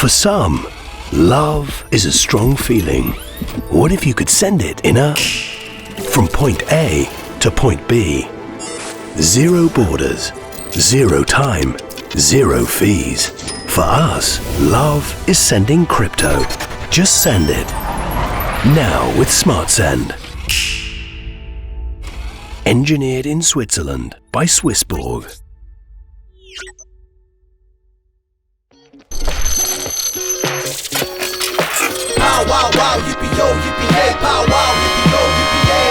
For some, love is a strong feeling. What if you could send it in a... From point A to point B. Zero borders, zero time, zero fees. For us, love is sending crypto. Just send it. Now with SmartSend. Engineered in Switzerland by Swissborg. Pow wow wow, yippee yo, yippee yay, pow wow, yippee yo, yippee yay.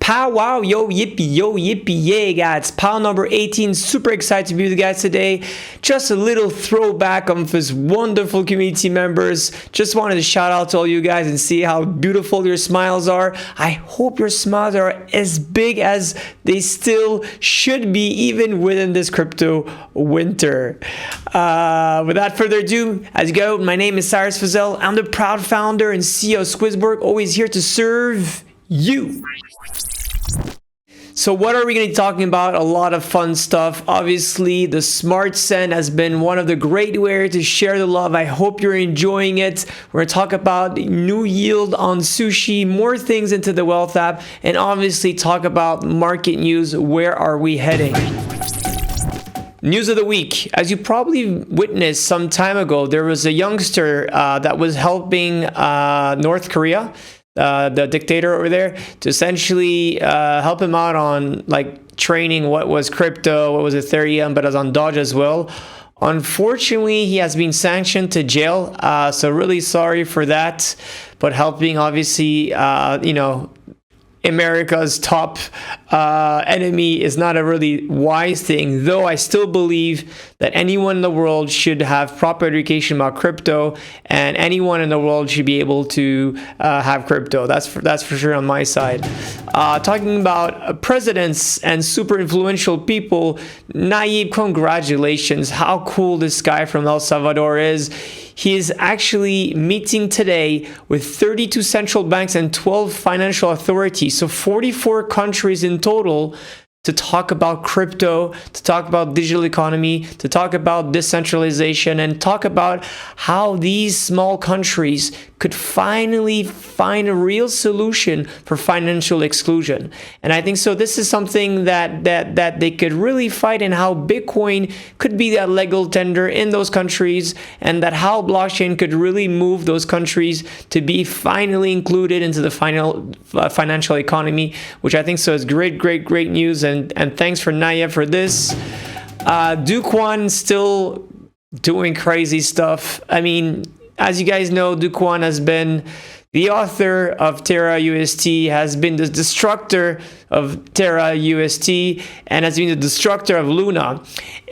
Pow wow, yo yippee yay guys, pow number 18. Super excited to be with you guys today. Just a little throwback of his wonderful community members. Just wanted to shout out to all you guys and see how beautiful your smiles are. I hope your smiles are as big as they still should be, even within this crypto winter. Without further ado, as you go, my name is Cyrus Feazell. I'm the proud founder and CEO of Swissborg, always here to serve you. So what are we going to be talking about? A lot of fun stuff. Obviously, the SmartSend has been one of the great ways to share the love. I hope you're enjoying it. We're going to talk about new yield on Sushi, more things into the Wealth app, and obviously talk about market news. Where are we heading? News of the week. As you probably witnessed some time ago, there was a youngster that was helping North Korea, the dictator over there, to essentially help him out on like training what was crypto, what was Ethereum, but as on Doge as well. Unfortunately, he has been sanctioned to jail. So really sorry for that. But helping, obviously, America's top enemy is not a really wise thing, though I still believe that anyone in the world should have proper education about crypto, and anyone in the world should be able to have crypto. That's for sure on my side. Talking about presidents and super influential people, Nayib, congratulations. How cool this guy from El Salvador is. He is actually meeting today with 32 central banks and 12 financial authorities, so 44 countries in total, to talk about crypto, to talk about digital economy, to talk about decentralization, and talk about how these small countries could finally find a real solution for financial exclusion. And I think so this is something that they could really fight, and how Bitcoin could be that legal tender in those countries, and that how blockchain could really move those countries to be finally included into the financial economy, which I think so is great news. And thanks for Naya for this. Do Kwon still doing crazy stuff. I mean, as you guys know, Do Kwon has been the author of Terra UST, has been the destructor of Terra UST, and has been the destructor of Luna.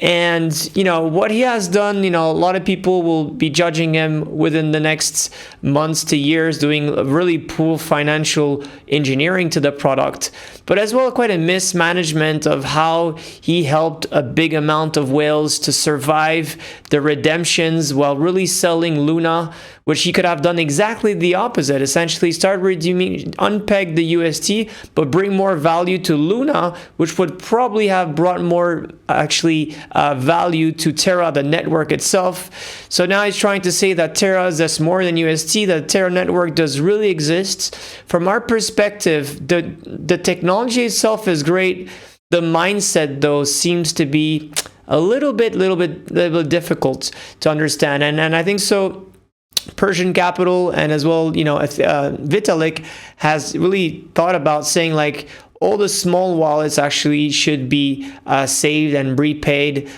And, what he has done, a lot of people will be judging him within the next months to years, doing really poor financial engineering to the product, but as well quite a mismanagement of how he helped a big amount of whales to survive the redemptions while really selling Luna, which he could have done exactly the opposite. Essentially start redeeming, unpeg the UST, but bring more value to Luna, which would probably have brought more value to Terra, the network itself. So now he's trying to say that Terra is just more than UST, that Terra network does really exist. From our perspective, the technology itself is great. The mindset, though, seems to be a little bit difficult to understand. And I think so Persian Capital, and as well, Vitalik has really thought about saying like all the small wallets actually should be saved and repaid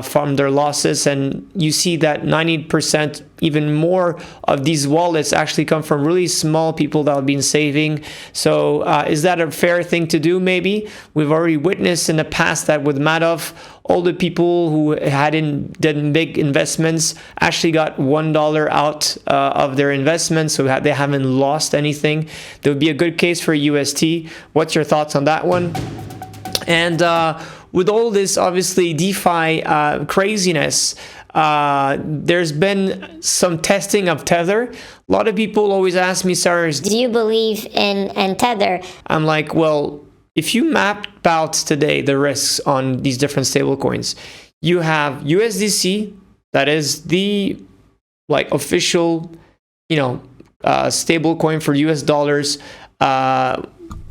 from their losses. And you see that 90%, even more of these wallets actually come from really small people that have been saving. So is that a fair thing to do? Maybe. We've already witnessed in the past that with Madoff, all the people who hadn't done big investments actually got $1 out of their investment, so they haven't lost anything. There would be a good case for UST. What's your thoughts on that one? And with all this, obviously, DeFi craziness, there's been some testing of Tether. A lot of people always ask me, Cyrus, do you believe in Tether? I'm like, well, if you map out today the risks on these different stablecoins, you have USDC, that is the like official, stable coin for US dollars,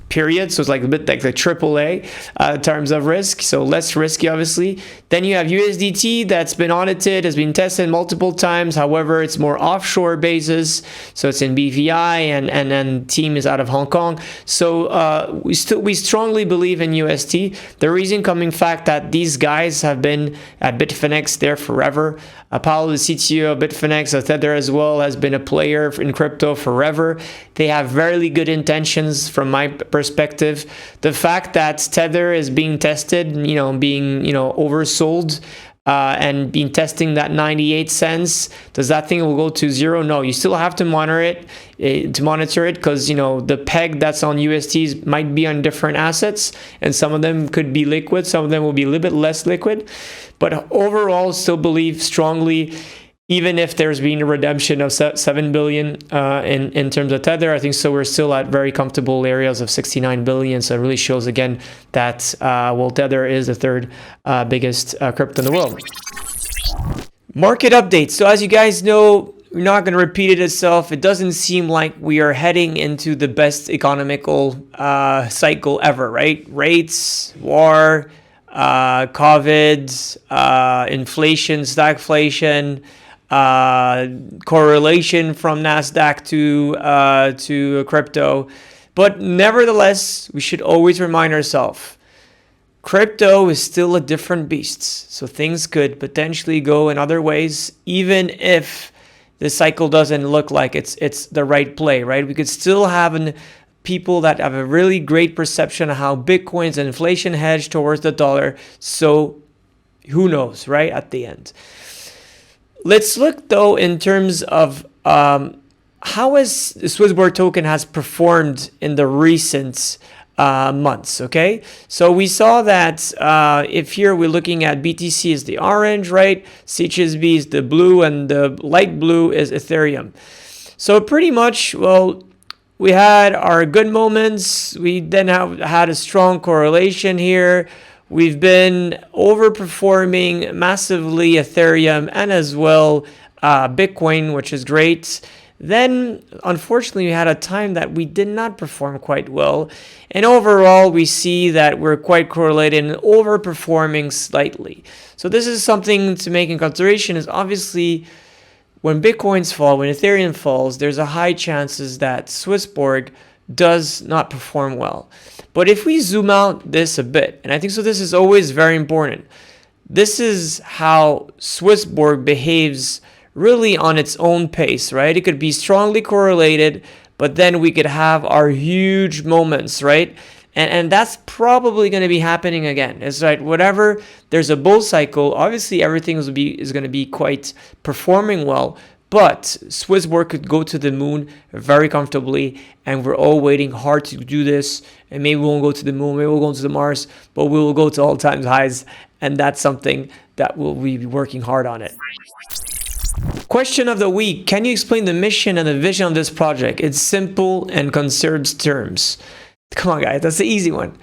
period. So it's like a bit like the AAA in terms of risk, so less risky, obviously. Then you have USDT that's been audited, has been tested multiple times. However, it's more offshore basis, so it's in BVI, and then team is out of Hong Kong. So we strongly believe in UST. The reason coming fact that these guys have been at Bitfinex there forever. Paolo, the CTO of Bitfinex, Tether as well, has been a player in crypto forever. They have very good intentions from my perspective. The fact that Tether is being tested, being oversold, and being testing that 98 cents, does that thing will go to zero? No, you still have to monitor it because the peg that's on USTs might be on different assets, and some of them could be liquid, some of them will be a little bit less liquid. But overall, still believe strongly, even if there's been a redemption of 7 billion in terms of Tether, I think so we're still at very comfortable areas of 69 billion. So it really shows again that Tether is the third biggest crypto in the world. Market updates. So as you guys know, we're not going to repeat it itself. It doesn't seem like we are heading into the best economical cycle ever, right? Rates, war, COVID, inflation, stagflation, correlation from Nasdaq to crypto. But nevertheless, we should always remind ourselves, crypto is still a different beast. So things could potentially go in other ways, even if the cycle doesn't look like it's the right play, right? We could still have people that have a really great perception of how Bitcoin's inflation hedge towards the dollar. So who knows, right? At the end. Let's look though in terms of how has the Swissborg token has performed in the recent months. Okay, so we saw that if here we're looking at BTC is the orange, right? CHSB is the blue, and the light blue is Ethereum. So pretty much, well, we had our good moments. We then have had a strong correlation here. We've been overperforming massively Ethereum and as well Bitcoin, which is great. Then, unfortunately, we had a time that we did not perform quite well. And overall, we see that we're quite correlated and overperforming slightly. So this is something to make in consideration, is obviously when Bitcoins fall, when Ethereum falls, there's a high chances that Swissborg does not perform well. But if we zoom out this a bit, and I think so this is always very important, this is how Swissborg behaves really on its own pace, right? It could be strongly correlated, but then we could have our huge moments, right? And that's probably going to be happening again. It's right, whatever, there's a bull cycle, obviously everything is going to be quite performing well, but Swissborg could go to the moon very comfortably, and we're all waiting hard to do this. And maybe we won't go to the moon, maybe we'll go to the Mars, but we will go to all-time highs, and that's something that we'll be working hard on it. Question of the week. Can you explain the mission and the vision of this project? It's simple and conserves terms. Come on, guys. That's the easy one.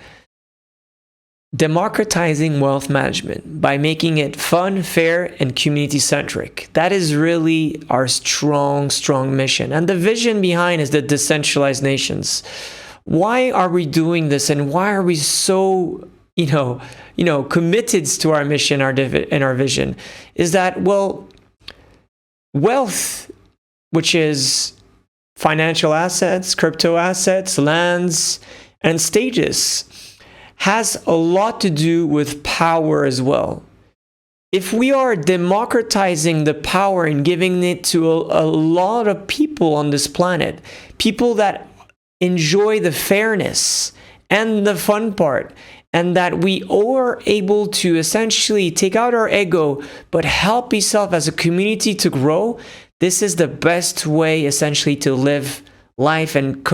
Democratizing wealth management by making it fun, fair, and community-centric. That is really our strong mission. And the vision behind is the decentralized nations. Why are we doing this, and why are we so committed to our mission and our vision? Is that, well, wealth, which is financial assets, crypto assets, lands, and stages, has a lot to do with power as well. If we are democratizing the power and giving it to a lot of people on this planet, people that enjoy the fairness and the fun part, and that we are able to essentially take out our ego, but help yourself as a community to grow, this is the best way essentially to live life and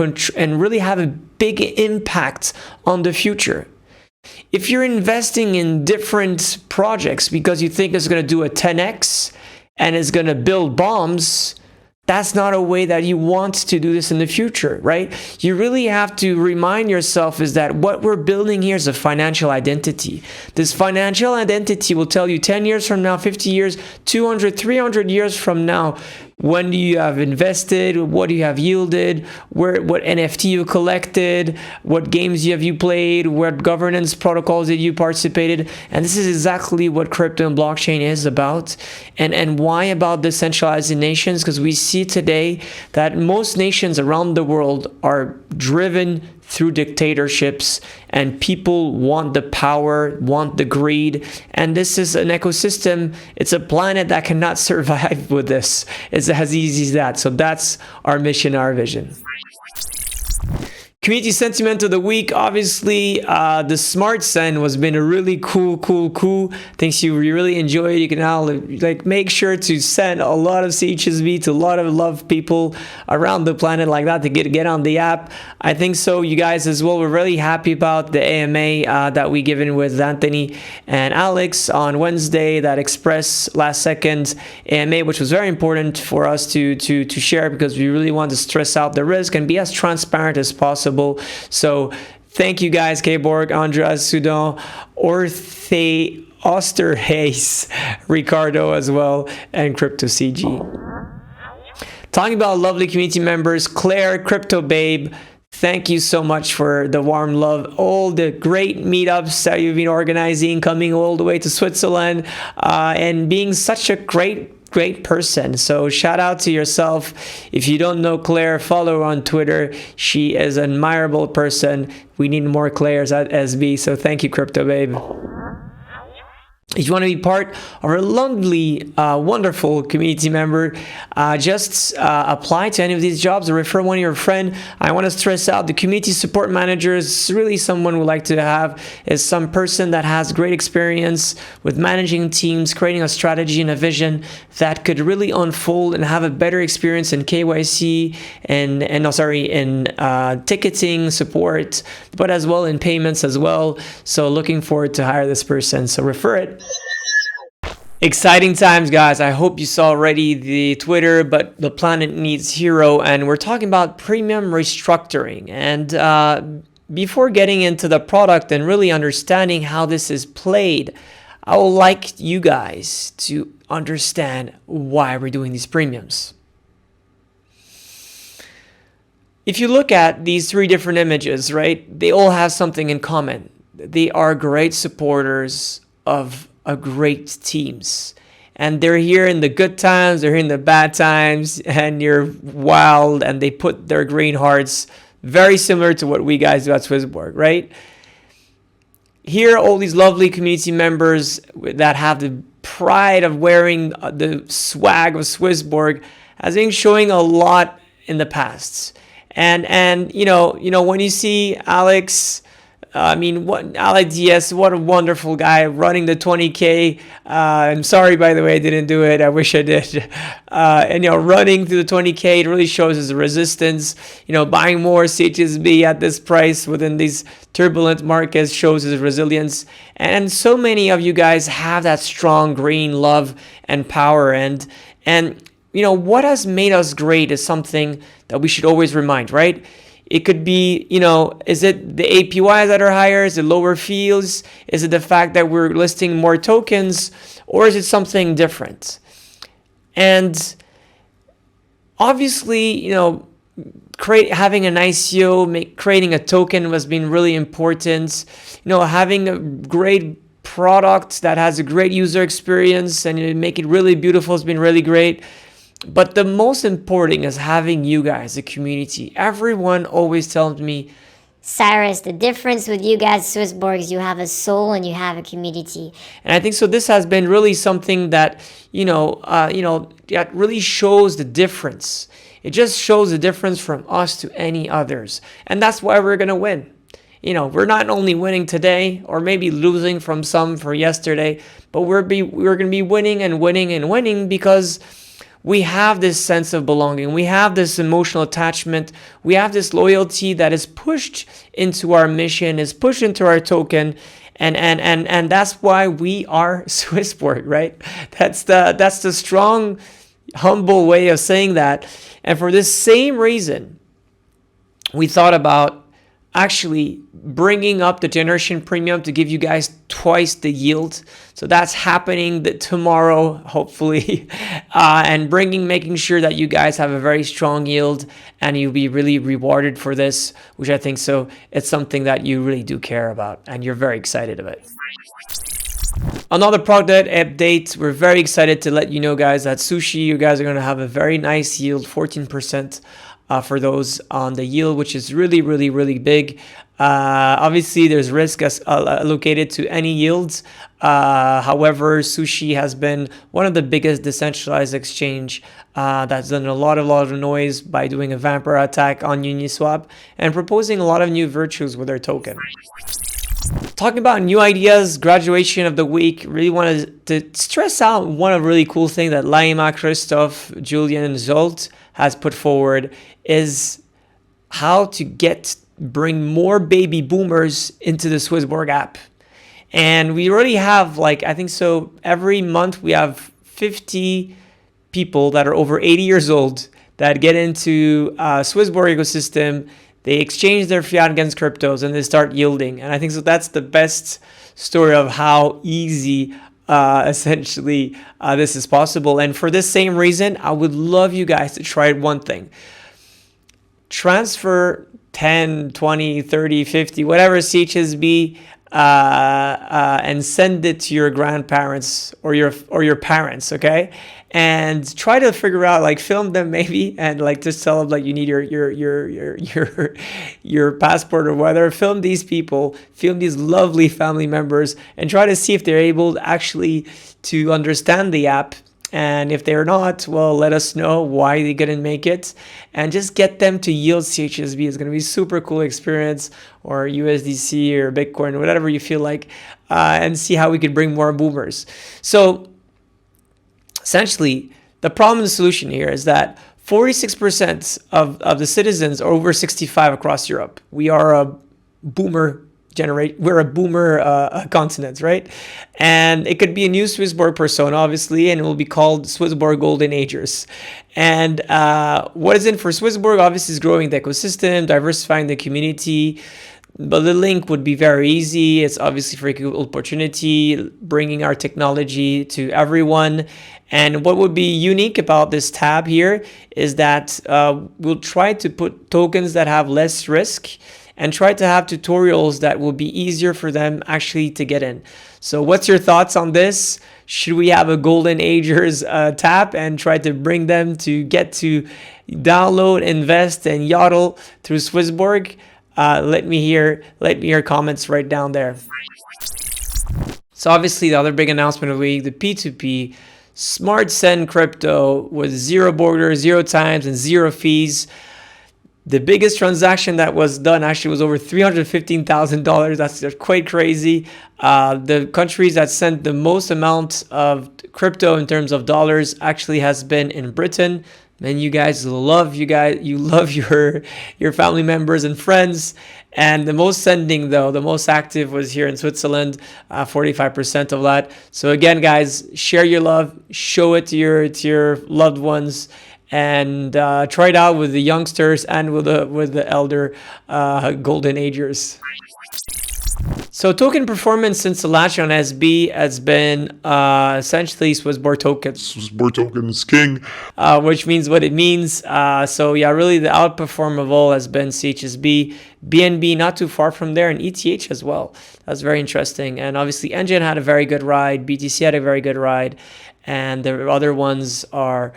really have a big impact on the future. If you're investing in different projects because you think it's going to do a 10x and it's going to build bombs, that's not a way that you want to do this in the future, right? You really have to remind yourself is that what we're building here is a financial identity. This financial identity will tell you 10 years from now, 50 years, 200, 300 years from now, when you have invested, what you have yielded, what NFT you collected, what games you played, what governance protocols did you participated. And this is exactly what crypto and blockchain is about. And why about decentralized nations? Because we see today that most nations around the world are driven through dictatorships, and people want the power, want the greed, and this is an ecosystem, it's a planet that cannot survive with this. It's as easy as that. So that's our mission, our vision. Community sentiment of the week, obviously, the Smart Send has been a really cool. Things you really enjoy. You can now make sure to send a lot of CHSB to a lot of love people around the planet like that to get on the app. I think so. You guys as well. We're really happy about the AMA that we given with Anthony and Alex on Wednesday. That Express last second AMA, which was very important for us to share because we really want to stress out the risk and be as transparent as possible. So thank you guys, Kborg, Andras, Sudan, Orthe, Osterhays, Ricardo as well, and Crypto CG. Talking about lovely community members, Claire, Crypto Babe, thank you so much for the warm love, all the great meetups that you've been organizing, coming all the way to Switzerland, and being such a great person. So shout out to yourself. If you don't know Claire, follow her on Twitter. She is an admirable person. We need more Claires at SB. So thank you, Crypto Babe. If you want to be part of our lovely, wonderful community member, just apply to any of these jobs or refer one of your friends. I want to stress out the community support manager is really someone we like to have, is some person that has great experience with managing teams, creating a strategy and a vision that could really unfold and have a better experience in KYC and in ticketing support, but as well in payments as well. So looking forward to hire this person. So refer it. Exciting times, guys. I hope you saw already the Twitter, but the planet needs hero, and we're talking about premium restructuring. And before getting into the product and really understanding how this is played, I would like you guys to understand why we're doing these premiums. If you look at these three different images, right, they all have something in common. They are great supporters of great teams, and they're here in the good times, they're here in the bad times, and you're wild, and they put their green hearts, very similar to what we guys do at Swissborg, right? Here, all these lovely community members that have the pride of wearing the swag of Swissborg has been showing a lot in the past, and you know when you see Alex. Alex Diaz, what a wonderful guy running the 20K. I'm sorry, by the way, I didn't do it. I wish I did. Running through the 20K, it really shows his resistance. Buying more CHSB at this price within these turbulent markets shows his resilience. And so many of you guys have that strong green love and power. And what has made us great is something that we should always remind, right? It could be, is it the APYs that are higher? Is it lower fees? Is it the fact that we're listing more tokens? Or is it something different? And obviously, having an ICO, creating a token has been really important. Having a great product that has a great user experience and make it really beautiful has been really great. But the most important is having you guys, the community. Everyone always tells me, Cyrus, the difference with you guys, Swissborg, is you have a soul and you have a community. And I think so. This has been really something that that really shows the difference. It just shows the difference from us to any others, and that's why we're gonna win. We're not only winning today, or maybe losing from some for yesterday, but we're gonna be winning and winning and winning because we have this sense of belonging. We have this emotional attachment. We have this loyalty that is pushed into our mission, is pushed into our token. And that's why we are Swissborg, right? That's the strong, humble way of saying that. And for this same reason, we thought about actually bringing up the generation premium to give you guys twice the yield. So that's happening tomorrow, hopefully, and making sure that you guys have a very strong yield and you'll be really rewarded for this, which I think so. It's something that you really do care about and you're very excited about. Another product update. We're very excited to let you know, guys, that Sushi, you guys are going to have a very nice yield, 14%. For those on the yield, which is really, really, really big. Obviously, there's risk allocated to any yields. However, Sushi has been one of the biggest decentralized exchange that's done a lot of noise by doing a vampire attack on Uniswap and proposing a lot of new virtues with their token. Talking about new ideas, graduation of the week, really wanted to stress out one of really cool thing that Laima, Christoph, Julian, and Zolt has put forward is how to bring more baby boomers into the Swissborg app. And we already have I think so every month we have 50 people that are over 80 years old that get into Swissborg ecosystem. They exchange their fiat against cryptos and they start yielding. And I think so that's the best story of how easy essentially this is possible. And for this same reason, I would love you guys to try one thing. Transfer 10, 20, 30, 50, whatever CHSB, and send it to your grandparents or your parents, okay? And try to figure out, film them maybe, and just tell them you need your passport or whatever. Film these people, film these lovely family members, and try to see if they're able actually to understand the app. And if they're not, well, let us know why they couldn't make it, and just get them to yield CHSB. It's going to be a super cool experience, or USDC or Bitcoin, whatever you feel like, and see how we could bring more boomers. So essentially, the problem and the solution here is that 46% of the citizens are over 65 across Europe. We are a boomer we're a boomer continent, right? And it could be a new Swissborg persona, obviously, and it will be called Swissborg Golden Agers. And what is in for Swissborg, obviously, is growing the ecosystem, diversifying the community. But the link would be very easy. It's obviously for equal opportunity, bringing our technology to everyone. And what would be unique about this tab here is that we'll try to put tokens that have less risk and try to have tutorials that will be easier for them actually to get in. So what's your thoughts on this? Should we have a Golden Agers tab and try to bring them to get to download, invest, and YODL through Swissborg? Let me hear your comments right down there. So obviously the other big announcement of the week, the P2P Smart Send crypto with 0 borders, 0 times, and 0 fees. The biggest transaction that was done actually was over $315,000. That's quite crazy. The countries that sent the most amount of crypto in terms of dollars actually has been in Britain. And you love your family members and friends. And the most sending, though, the most active was here in Switzerland, 45% of that. So again, guys, share your love, show it to your loved ones, and try it out with the youngsters and with the elder Golden Agers. So token performance since the launch on SB has been essentially Swissborg tokens. Swissborg tokens king. Which means what it means. So yeah, really the outperform of all has been CHSB, BNB not too far from there, and ETH as well. That's very interesting. And obviously Engine had a very good ride, BTC had a very good ride, and the other ones are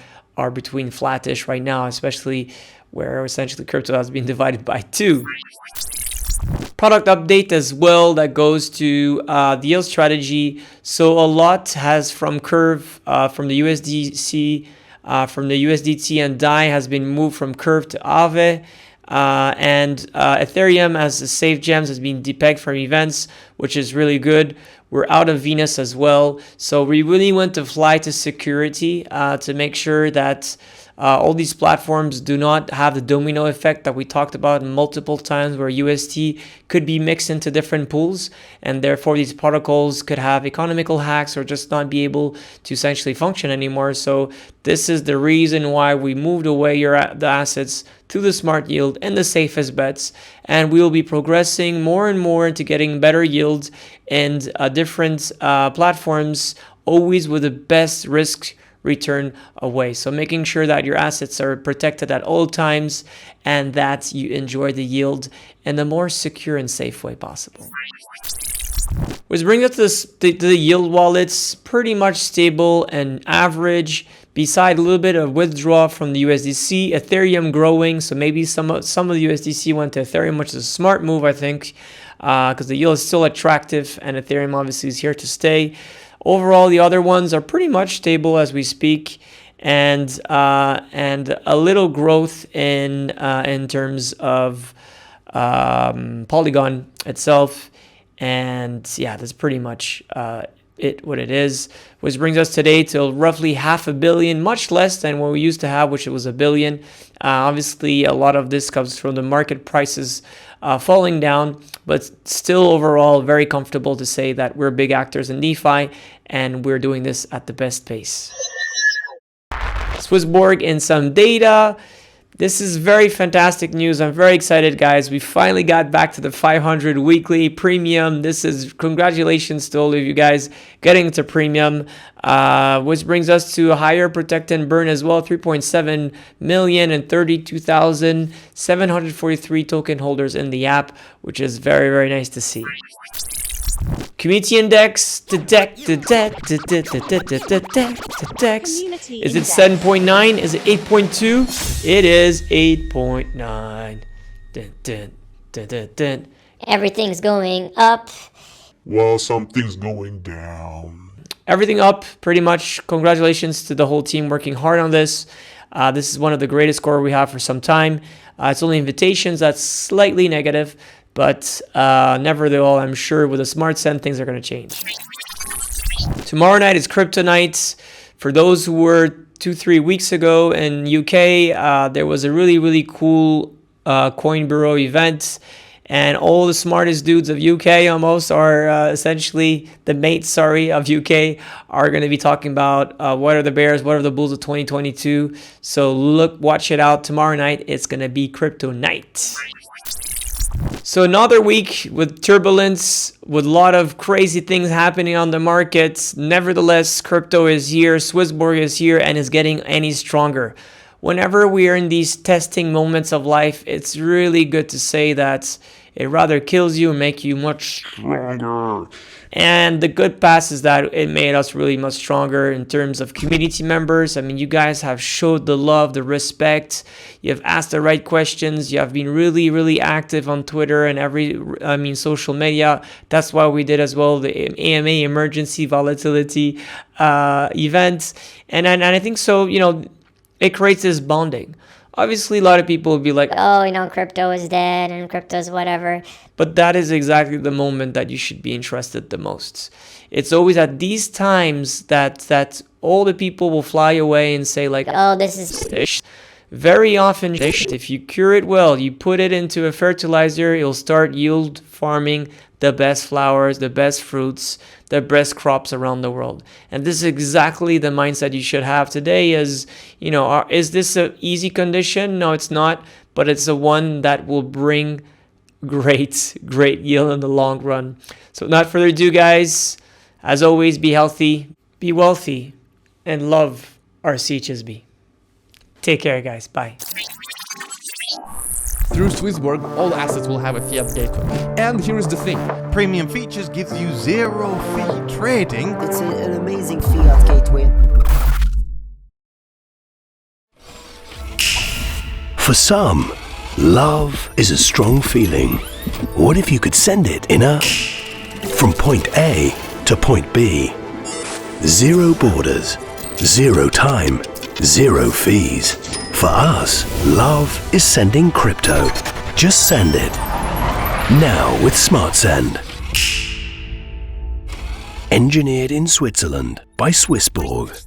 between flattish right now, especially where essentially crypto has been divided by 2. Product update as well that goes to the yield strategy. So a lot has from Curve, from the USDC, from the USDT and DAI has been moved from Curve to Aave. And Ethereum as the safe gems has been depegged from events, which is really good. We're out of Venus as well. So we really want to fly to security to make sure that All these platforms do not have the domino effect that we talked about multiple times, where UST could be mixed into different pools, and therefore these protocols could have economical hacks or just not be able to essentially function anymore. So this is the reason why we moved away the assets to the smart yield and the safest bets, and we will be progressing more and more into getting better yields and different platforms, always with the best risk return away. So making sure that your assets are protected at all times and that you enjoy the yield in the more secure and safe way possible. Which brings us to the yield wallets, pretty much stable and average, beside a little bit of withdrawal from the USDC. Ethereum growing, so maybe some of the USDC went to Ethereum, which is a smart move, I think, because the yield is still attractive and Ethereum obviously is here to stay. Overall, the other ones are pretty much stable as we speak, and a little growth in terms of Polygon itself, and yeah, that's pretty much what it is. Which brings us today to roughly $500 million, much less than what we used to have, which was $1 billion. Obviously, a lot of this comes from the market prices falling down, but still overall very comfortable to say that we're big actors in DeFi and we're doing this at the best pace. Swissborg in some data. This is very fantastic news. I'm very excited, guys. We finally got back to the 500 weekly premium. This is congratulations to all of you guys getting to premium, which brings us to a higher protect and burn as well. 3.7 million and 32,743 token holders in the app, which is very, very nice to see. Community index, the dex. Is it 7.9? Is it 8.2? It is 8.9. Everything's going up. While something's going down. Everything up, pretty much. Congratulations to the whole team working hard on this. This is one of the greatest scores we have for some time. It's only invitations that's slightly negative. But nevertheless, I'm sure with a smart send, things are going to change. Tomorrow night is crypto night. For those who were 2-3 weeks ago in UK, there was a really, really cool Coin Bureau event. And all the smartest dudes of UK almost are essentially the mates, of UK are going to be talking about what are the bears, what are the bulls of 2022. So watch it out tomorrow night. It's going to be crypto night. So another week with turbulence, with a lot of crazy things happening on the markets. Nevertheless, crypto is here, Swissborg is here, and is getting any stronger. Whenever we are in these testing moments of life, it's really good to say that it rather kills you and makes you much stronger. And the good pass is that it made us really much stronger in terms of community members. I mean, you guys have showed the love, the respect. You have asked the right questions. You have been really, really active on Twitter and social media. That's why we did as well the AMA emergency volatility event. And I think so, it creates this bonding. Obviously, a lot of people will be like, oh, crypto is dead and crypto's whatever. But that is exactly the moment that you should be interested the most. It's always at these times that all the people will fly away and say like, oh, this is... Very often, if you cure it well, you put it into a fertilizer, you'll start yield farming the best flowers, the best fruits, the best crops around the world. And this is exactly the mindset you should have today is this an easy condition? No, it's not, but it's the one that will bring great yield in the long run. So without further ado, guys, as always, be healthy, be wealthy, and love our CHSB. Take care, guys. Bye. Through Swissborg, all assets will have a fiat gateway. And here is the thing. Premium features gives you 0 fee trading. It's an amazing fiat gateway. For some, love is a strong feeling. What if you could send it in a... From point A to point B. 0 borders, 0 time, 0 fees. For us, love is sending crypto. Just send it. Now with SmartSend. Engineered in Switzerland by Swissborg.